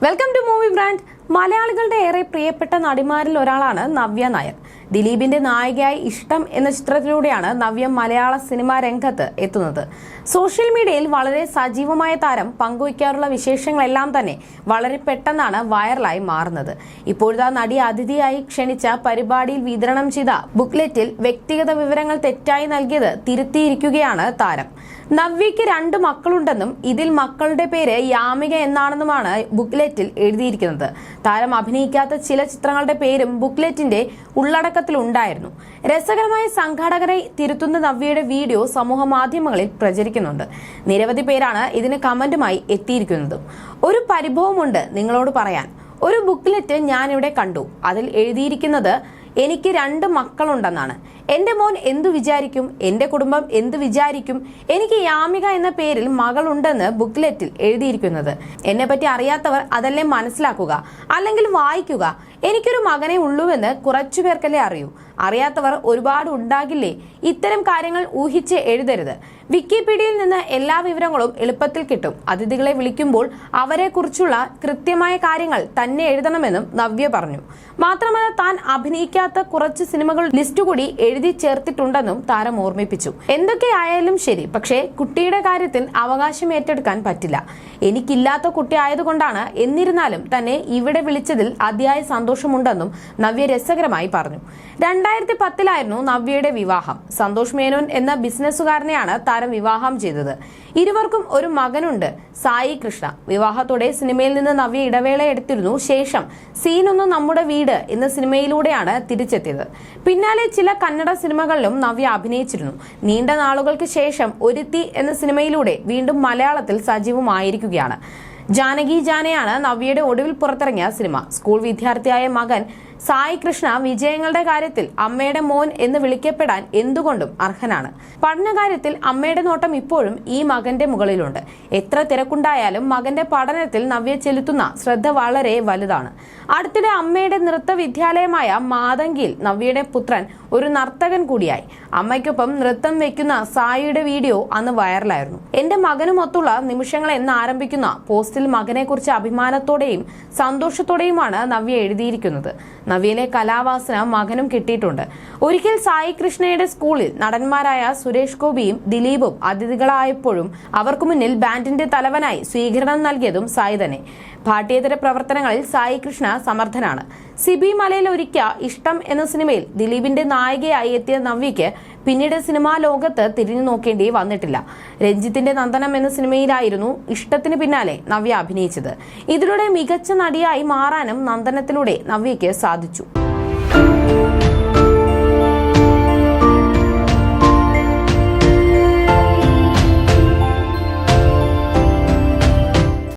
Welcome to movie brand. മലയാളികളുടെ ഏറെ പ്രിയപ്പെട്ട നടിമാരിൽ ഒരാളാണ് നവ്യ നായർ. ദിലീപിന്റെ നായികയായി ഇഷ്ടം എന്ന ചിത്രത്തിലൂടെയാണ് നവ്യ മലയാള സിനിമാ രംഗത്ത് എത്തുന്നത്. സോഷ്യൽ മീഡിയയിൽ വളരെ സജീവമായ താരം പങ്കുവയ്ക്കാറുള്ള വിശേഷങ്ങളെല്ലാം തന്നെ വളരെ പെട്ടെന്നാണ് വൈറലായി മാറുന്നത്. ഇപ്പോഴത്തെ നടി അതിഥിയായി ക്ഷണിച്ച പരിപാടിയിൽ വിതരണം ചെയ്ത ബുക്ക്ലെറ്റിൽ വ്യക്തിഗത വിവരങ്ങൾ തെറ്റായി നൽകിയത് തിരുത്തിയിരിക്കുകയാണ് താരം. നവ്യയ്ക്ക് 2 മക്കളുണ്ടെന്നും ഇതിൽ മക്കളുടെ പേര് യാമിക എന്നാണെന്നുമാണ് ബുക്ക്ലെറ്റിൽ എഴുതിയിരിക്കുന്നത്. താരം അഭിനയിക്കാത്ത ചില ചിത്രങ്ങളുടെ പേരും ബുക്ക്ലെറ്റിന്റെ ഉള്ളടക്കത്തിൽ ഉണ്ടായിരുന്നു. രസകരമായ സംഘാടകരെ തിരുത്തുന്ന നവ്യയുടെ വീഡിയോ സമൂഹ മാധ്യമങ്ങളിൽ പ്രചരിക്കുന്നുണ്ട്. നിരവധി പേരാണ് ഇതിന് കമന്റുമായി എത്തിയിരിക്കുന്നത്. ഒരു പരിഭവമുണ്ട് നിങ്ങളോട് പറയാൻ. ഒരു ബുക്ക്ലെറ്റ് ഞാനിവിടെ കണ്ടു. അതിൽ എഴുതിയിരിക്കുന്നത് എനിക്ക് 2 മക്കളുണ്ടെന്നാണ്. എന്റെ മോൻ എന്തു വിചാരിക്കും, എന്റെ കുടുംബം എന്തു വിചാരിക്കും, എനിക്ക് യാമിക എന്ന പേരിൽ മകളുണ്ടെന്ന് ബുക്ക്ലെറ്റിൽ എഴുതിയിരിക്കുന്നത്. എന്നെ പറ്റി അറിയാത്തവർ അതല്ലേ മനസ്സിലാക്കുക, അല്ലെങ്കിൽ വായിക്കുക. എനിക്കൊരു മകനെ ഉള്ളൂവെന്ന് കുറച്ചു പേർക്കല്ലേ അറിയൂ. അറിയാത്തവർ ഒരുപാട് ഉണ്ടാകില്ലേ. ഇത്തരം കാര്യങ്ങൾ ഊഹിച്ച് എഴുതരുത്. വിക്കിപീഡിയയിൽ നിന്ന് എല്ലാ വിവരങ്ങളും എളുപ്പത്തിൽ കിട്ടും. അതിഥികളെ വിളിക്കുമ്പോൾ അവരെ കുറിച്ചുള്ള കൃത്യമായ കാര്യങ്ങൾ തന്നെ എഴുതണമെന്നും നവ്യ പറഞ്ഞു. മാത്രമല്ല, താൻ അഭിനയിക്കാത്ത കുറച്ച് സിനിമകൾ ലിസ്റ്റ് കൂടി എഴുതി ചേർത്തിട്ടുണ്ടെന്നും താരം ഓർമ്മിപ്പിച്ചു. എന്തൊക്കെയായാലും ശരി, പക്ഷേ കുട്ടിയുടെ കാര്യത്തിൽ അവകാശം ഏറ്റെടുക്കാൻ പറ്റില്ല. എനിക്കില്ലാത്ത കുട്ടി ആയതുകൊണ്ടാണ്. എന്നിരുന്നാലും തന്നെ ഇവിടെ വിളിച്ചതിൽ അതിയായ സന്തോഷമുണ്ടെന്നും നവ്യ രസകരമായി പറഞ്ഞു. 2010 നവ്യയുടെ വിവാഹം. സന്തോഷ് മേനോൻ എന്ന ബിസിനസ്സുകാരനെയാണ് താരം വിവാഹം ചെയ്തത്. ഇരുവർക്കും ഒരു മകനുണ്ട്, സായി കൃഷ്ണ. വിവാഹത്തോടെ സിനിമയിൽ നിന്ന് നവ്യ ഇടവേള എടുത്തിരുന്നു. ശേഷം സീനൊന്ന് നമ്മുടെ വീട് എന്ന സിനിമയിലൂടെയാണ് തിരിച്ചെത്തിയത്. പിന്നാലെ ചില കന്നഡ സിനിമകളിലും നവ്യ അഭിനയിച്ചിരുന്നു. നീണ്ട നാളുകൾക്ക് ശേഷം ഒരുത്തി എന്ന സിനിമയിലൂടെ വീണ്ടും മലയാളത്തിൽ സജീവമായിരിക്കുകയാണ്. ജാനകി ജാനയാണ് നവ്യയുടെ ഒടുവിൽ പുറത്തിറങ്ങിയ സിനിമ. സ്കൂൾ വിദ്യാർത്ഥിയായ മകൻ സായി കൃഷ്ണ വിജയങ്ങളുടെ കാര്യത്തിൽ അമ്മയുടെ മോൻ എന്ന് വിളിക്കപ്പെടാൻ എന്തുകൊണ്ടും അർഹനാണ്. പഠനകാര്യത്തിൽ അമ്മയുടെ നോട്ടം ഇപ്പോഴും ഈ മകന്റെ മുകളിലുണ്ട്. എത്ര തിരക്കുണ്ടായാലും മകന്റെ പഠനത്തിൽ നവ്യ ചെലുത്തുന്ന ശ്രദ്ധ വളരെ വലുതാണ്. അടുത്തിടെ അമ്മയുടെ നൃത്ത വിദ്യാലയമായ മാതങ്കിയിൽ നവ്യയുടെ പുത്രൻ ഒരു നർത്തകൻ കൂടിയായി. അമ്മയ്ക്കൊപ്പം നൃത്തം വെക്കുന്ന സായിയുടെ വീഡിയോ അന്ന് വൈറലായിരുന്നു. എന്റെ മകനുമൊത്തുള്ള നിമിഷങ്ങൾ എന്ന് ആരംഭിക്കുന്ന പോസ്റ്റിൽ മകനെ കുറിച്ച് അഭിമാനത്തോടെയും സന്തോഷത്തോടെയുമാണ് നവ്യ എഴുതിയിരിക്കുന്നത്. നവ്യയിലെ കലാവാസന മകനും കിട്ടിയിട്ടുണ്ട്. ഒരിക്കൽ സായി കൃഷ്ണയുടെ സ്കൂളിൽ നടന്മാരായ സുരേഷ് ഗോപിയും ദിലീപും അതിഥികളായപ്പോഴും അവർക്ക് മുന്നിൽ ബാൻഡിന്റെ തലവനായി സ്വീകരണം നൽകിയതും സായി തന്നെ. പാഠ്യേതര പ്രവർത്തനങ്ങളിൽ സായി കൃഷ്ണ സമർത്ഥനാണ്. സിബി മലയിൽ ഒരുക്കിയ ഇഷ്ടം എന്ന സിനിമയിൽ ദിലീപിന്റെ നായികയായി എത്തിയ നവ്യയ്ക്ക് പിന്നീട് സിനിമാ ലോകത്ത് തിരിഞ്ഞു നോക്കേണ്ടി വന്നിട്ടില്ല. രഞ്ജിത്തിന്റെ നന്ദനം എന്ന സിനിമയിലായിരുന്നു ഇഷ്ടത്തിന് പിന്നാലെ നവ്യ അഭിനയിച്ചത്. ഇതിലൂടെ മികച്ച നടിയായി മാറാനും നന്ദനത്തിലൂടെ നവ്യയ്ക്ക് സാധിച്ചു.